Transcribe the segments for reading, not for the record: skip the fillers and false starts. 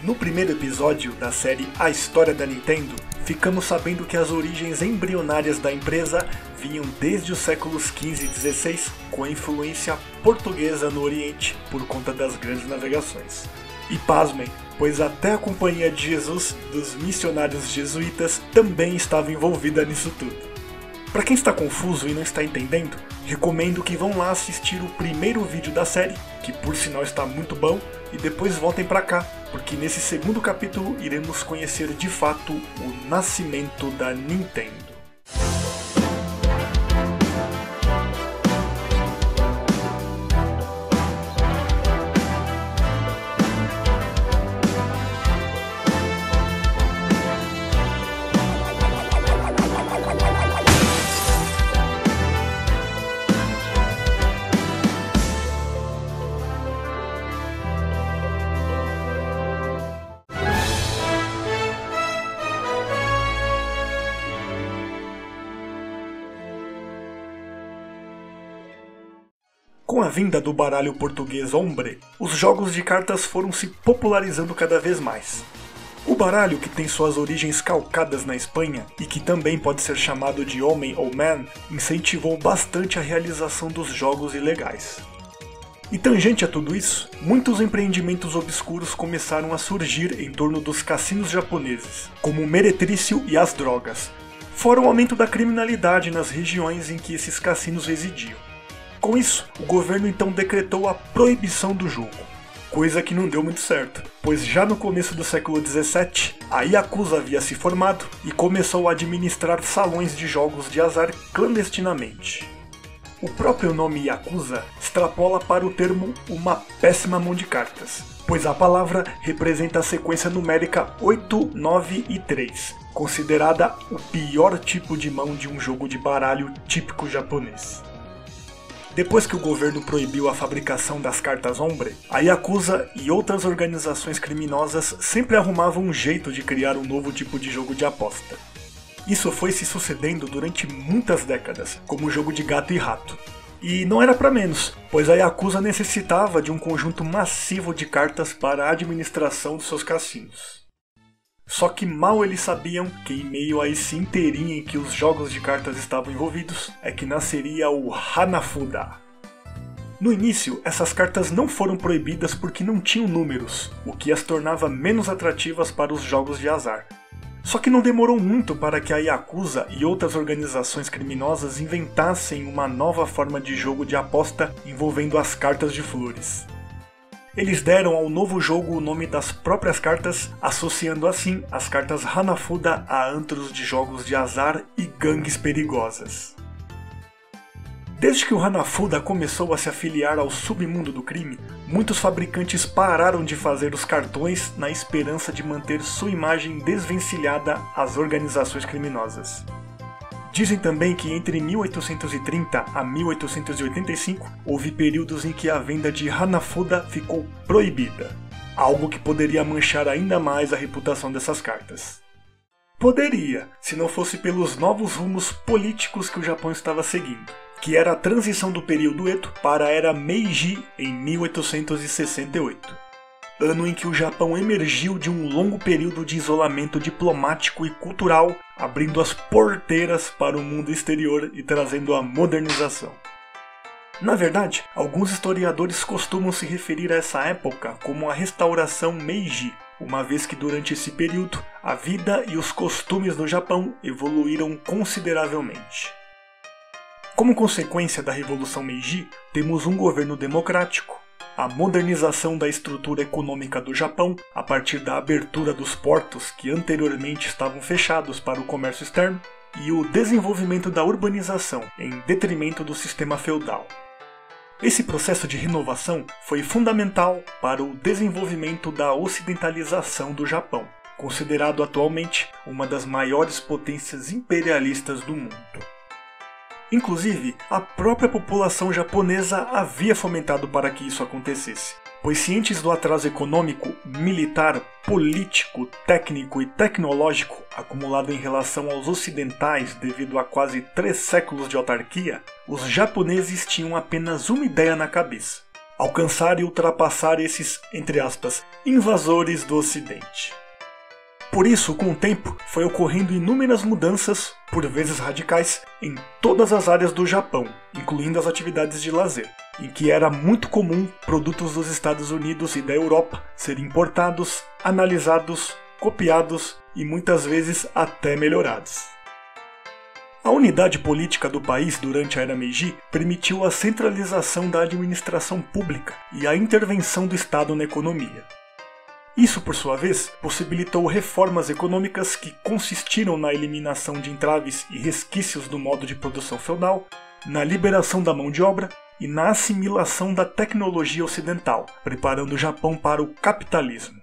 No primeiro episódio da série A História da Nintendo, ficamos sabendo que as origens embrionárias da empresa vinham desde os séculos XV e XVI, com a influência portuguesa no Oriente por conta das grandes navegações. E pasmem, pois até a Companhia de Jesus dos missionários jesuítas também estava envolvida nisso tudo. Para quem está confuso e não está entendendo, recomendo que vão lá assistir o primeiro vídeo da série, que por sinal está muito bom, e depois voltem para cá, porque nesse segundo capítulo iremos conhecer de fato o nascimento da Nintendo. Com a vinda do baralho português Hombre, os jogos de cartas foram se popularizando cada vez mais. O baralho, que tem suas origens calcadas na Espanha e que também pode ser chamado de homem ou man, incentivou bastante a realização dos jogos ilegais. E tangente a tudo isso, muitos empreendimentos obscuros começaram a surgir em torno dos cassinos japoneses, como o meretrício e as drogas, fora o aumento da criminalidade nas regiões em que esses cassinos residiam. Com isso, o governo então decretou a proibição do jogo, coisa que não deu muito certo, pois já no começo do século XVII, a Yakuza havia se formado e começou a administrar salões de jogos de azar clandestinamente. O próprio nome Yakuza extrapola para o termo uma péssima mão de cartas, pois a palavra representa a sequência numérica 8, 9 e 3, considerada o pior tipo de mão de um jogo de baralho típico japonês. Depois que o governo proibiu a fabricação das cartas Hombre, a Yakuza e outras organizações criminosas sempre arrumavam um jeito de criar um novo tipo de jogo de aposta. Isso foi se sucedendo durante muitas décadas, como o jogo de gato e rato. E não era para menos, pois a Yakuza necessitava de um conjunto massivo de cartas para a administração dos seus cassinos. Só que mal eles sabiam que em meio a esse inteirinho em que os jogos de cartas estavam envolvidos, é que nasceria o Hanafuda. No início, essas cartas não foram proibidas porque não tinham números, o que as tornava menos atrativas para os jogos de azar. Só que não demorou muito para que a Yakuza e outras organizações criminosas inventassem uma nova forma de jogo de aposta envolvendo as cartas de flores. Eles deram ao novo jogo o nome das próprias cartas, associando assim as cartas Hanafuda a antros de jogos de azar e gangues perigosas. Desde que o Hanafuda começou a se afiliar ao submundo do crime, muitos fabricantes pararam de fazer os cartões na esperança de manter sua imagem desvencilhada às organizações criminosas. Dizem também que entre 1830 a 1885 houve períodos em que a venda de Hanafuda ficou proibida, algo que poderia manchar ainda mais a reputação dessas cartas. Poderia, se não fosse pelos novos rumos políticos que o Japão estava seguindo, que era a transição do período Edo para a era Meiji em 1868. Ano em que o Japão emergiu de um longo período de isolamento diplomático e cultural, abrindo as porteiras para o mundo exterior e trazendo a modernização. Na verdade, alguns historiadores costumam se referir a essa época como a restauração Meiji, uma vez que durante esse período a vida e os costumes no Japão evoluíram consideravelmente. Como consequência da Revolução Meiji, temos um governo democrático, a modernização da estrutura econômica do Japão a partir da abertura dos portos que anteriormente estavam fechados para o comércio externo e o desenvolvimento da urbanização em detrimento do sistema feudal. Esse processo de renovação foi fundamental para o desenvolvimento da ocidentalização do Japão, considerado atualmente uma das maiores potências imperialistas do mundo. Inclusive, a própria população japonesa havia fomentado para que isso acontecesse, pois cientes do atraso econômico, militar, político, técnico e tecnológico acumulado em relação aos ocidentais devido a quase 3 séculos de autarquia, os japoneses tinham apenas uma ideia na cabeça: alcançar e ultrapassar esses, entre aspas, invasores do Ocidente. Por isso, com o tempo, foi ocorrendo inúmeras mudanças, por vezes radicais, em todas as áreas do Japão, incluindo as atividades de lazer, em que era muito comum produtos dos Estados Unidos e da Europa serem importados, analisados, copiados e muitas vezes até melhorados. A unidade política do país durante a Era Meiji permitiu a centralização da administração pública e a intervenção do Estado na economia. Isso, por sua vez, possibilitou reformas econômicas que consistiram na eliminação de entraves e resquícios do modo de produção feudal, na liberação da mão de obra e na assimilação da tecnologia ocidental, preparando o Japão para o capitalismo.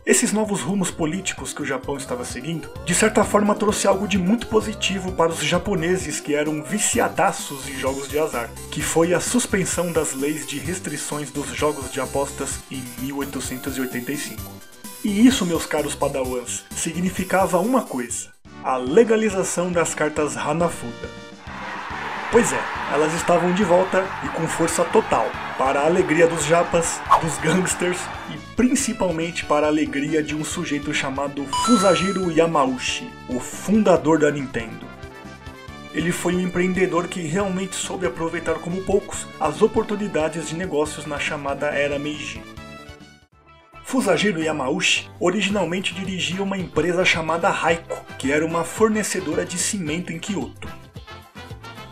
Esses novos rumos políticos que o Japão estava seguindo, de certa forma trouxe algo de muito positivo para os japoneses que eram viciadaços em jogos de azar, que foi a suspensão das leis de restrições dos jogos de apostas em 1885. E isso, meus caros padawans, significava uma coisa: a legalização das cartas Hanafuda. Pois é, elas estavam de volta e com força total, para a alegria dos japas, dos gangsters e principalmente para a alegria de um sujeito chamado Fusajiro Yamauchi, o fundador da Nintendo. Ele foi um empreendedor que realmente soube aproveitar como poucos as oportunidades de negócios na chamada Era Meiji. Fusajiro Yamauchi originalmente dirigia uma empresa chamada Raiko, que era uma fornecedora de cimento em Kyoto.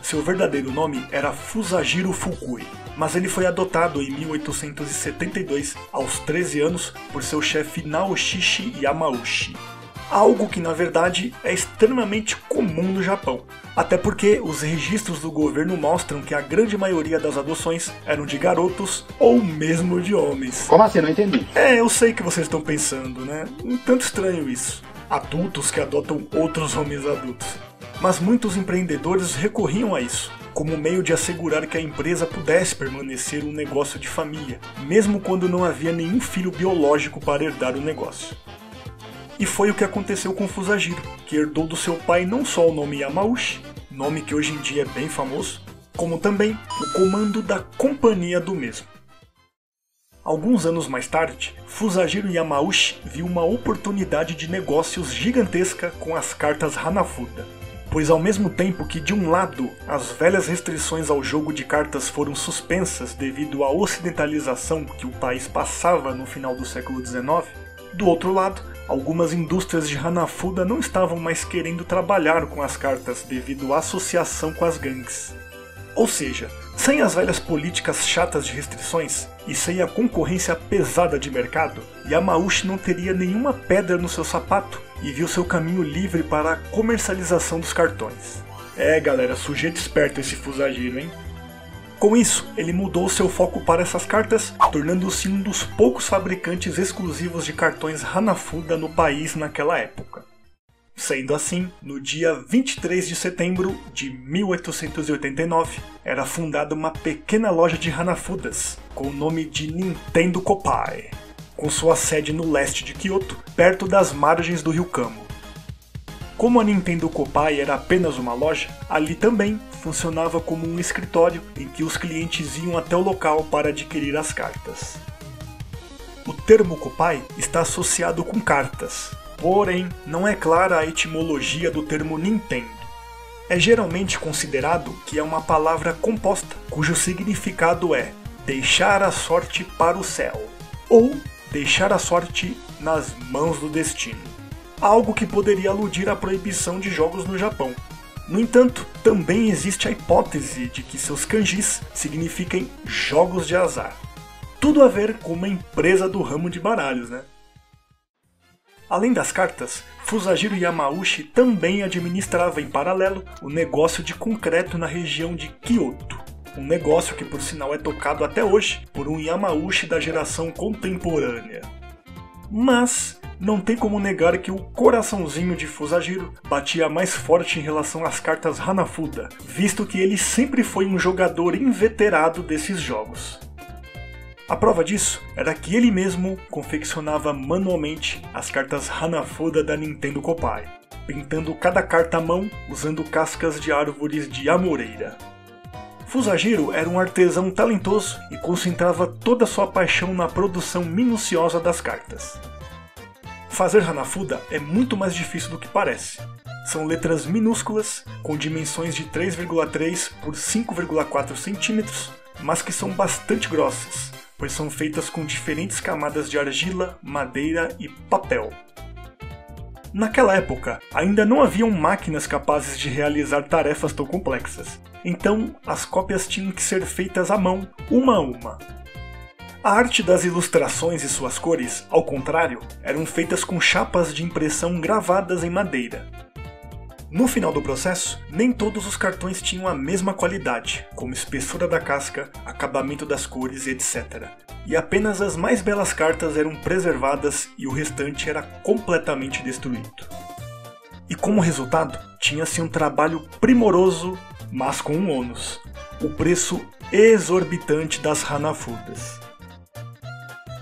Seu verdadeiro nome era Fusajiro Fukui, mas ele foi adotado em 1872, aos 13 anos, por seu chefe Naoshishi Yamauchi. Algo que na verdade é extremamente comum no Japão, até porque os registros do governo mostram que a grande maioria das adoções eram de garotos ou mesmo de homens. Como assim? Não entendi. Eu sei que vocês estão pensando, né? Um tanto estranho isso. Adultos que adotam outros homens adultos. Mas muitos empreendedores recorriam a isso, como meio de assegurar que a empresa pudesse permanecer um negócio de família, mesmo quando não havia nenhum filho biológico para herdar o negócio. E foi o que aconteceu com Fusajiro, que herdou do seu pai não só o nome Yamauchi, nome que hoje em dia é bem famoso, como também o comando da companhia do mesmo. Alguns anos mais tarde, Fusajiro Yamauchi viu uma oportunidade de negócios gigantesca com as cartas Hanafuda. Pois ao mesmo tempo que de um lado as velhas restrições ao jogo de cartas foram suspensas devido à ocidentalização que o país passava no final do século XIX, do outro lado, algumas indústrias de Hanafuda não estavam mais querendo trabalhar com as cartas devido à associação com as gangues. Ou seja, sem as velhas políticas chatas de restrições e sem a concorrência pesada de mercado, Yamauchi não teria nenhuma pedra no seu sapato e viu seu caminho livre para a comercialização dos cartões. Galera, sujeito esperto esse Fusajiro, hein? Com isso, ele mudou seu foco para essas cartas, tornando-se um dos poucos fabricantes exclusivos de cartões Hanafuda no país naquela época. Sendo assim, no dia 23 de setembro de 1889, era fundada uma pequena loja de Hanafudas, com o nome de Nintendo Koppai, com sua sede no leste de Kyoto, perto das margens do rio Kamo. Como a Nintendo Koppai era apenas uma loja, ali também funcionava como um escritório em que os clientes iam até o local para adquirir as cartas. O termo Koppai está associado com cartas, porém não é clara a etimologia do termo Nintendo. É geralmente considerado que é uma palavra composta, cujo significado é deixar a sorte para o céu, ou deixar a sorte nas mãos do destino. Algo que poderia aludir à proibição de jogos no Japão. No entanto, também existe a hipótese de que seus kanjis signifiquem jogos de azar. Tudo a ver com uma empresa do ramo de baralhos, né? Além das cartas, Fusajiro Yamauchi também administrava em paralelo o negócio de concreto na região de Kyoto. Um negócio que por sinal é tocado até hoje por um Yamauchi da geração contemporânea. Mas não tem como negar que o coraçãozinho de Fusajiro batia mais forte em relação às cartas Hanafuda, visto que ele sempre foi um jogador inveterado desses jogos. A prova disso era que ele mesmo confeccionava manualmente as cartas Hanafuda da Nintendo Koppai, pintando cada carta à mão usando cascas de árvores de amoreira. Fusajiro era um artesão talentoso e concentrava toda sua paixão na produção minuciosa das cartas. Fazer Hanafuda é muito mais difícil do que parece. São letras minúsculas, com dimensões de 3,3 por 5,4 centímetros, mas que são bastante grossas, pois são feitas com diferentes camadas de argila, madeira e papel. Naquela época, ainda não haviam máquinas capazes de realizar tarefas tão complexas, então as cópias tinham que ser feitas à mão, uma a uma. A arte das ilustrações e suas cores, ao contrário, eram feitas com chapas de impressão gravadas em madeira. No final do processo, nem todos os cartões tinham a mesma qualidade, como espessura da casca, acabamento das cores, etc. E apenas as mais belas cartas eram preservadas e o restante era completamente destruído. E como resultado, tinha-se um trabalho primoroso, mas com um ônus: o preço exorbitante das Hanafudas.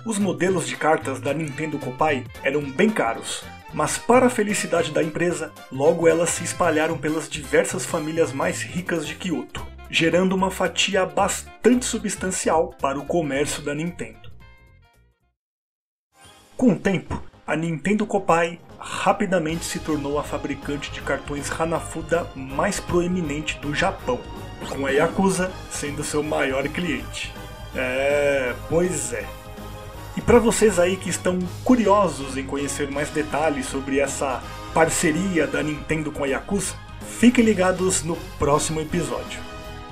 Os modelos de cartas da Nintendo Kopai eram bem caros, mas para a felicidade da empresa, logo elas se espalharam pelas diversas famílias mais ricas de Kyoto, gerando uma fatia bastante substancial para o comércio da Nintendo. Com o tempo, a Nintendo Kopai rapidamente se tornou a fabricante de cartões Hanafuda mais proeminente do Japão, com a Yakuza sendo seu maior cliente. Pois é. E para vocês aí que estão curiosos em conhecer mais detalhes sobre essa parceria da Nintendo com a Yakuza, fiquem ligados no próximo episódio,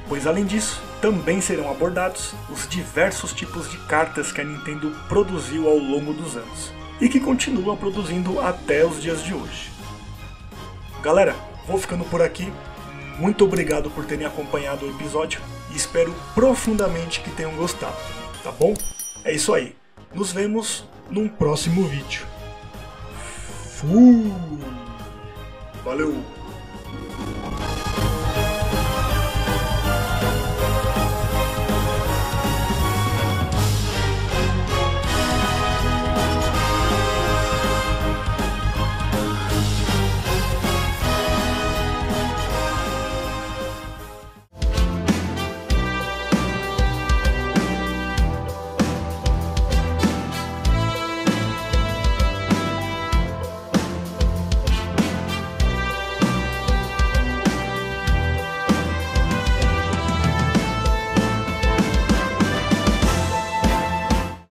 pois além disso, também serão abordados os diversos tipos de cartas que a Nintendo produziu ao longo dos anos, e que continua produzindo até os dias de hoje. Galera, vou ficando por aqui, muito obrigado por terem acompanhado o episódio, e espero profundamente que tenham gostado, tá bom? É isso aí. Nos vemos num próximo vídeo. Valeu!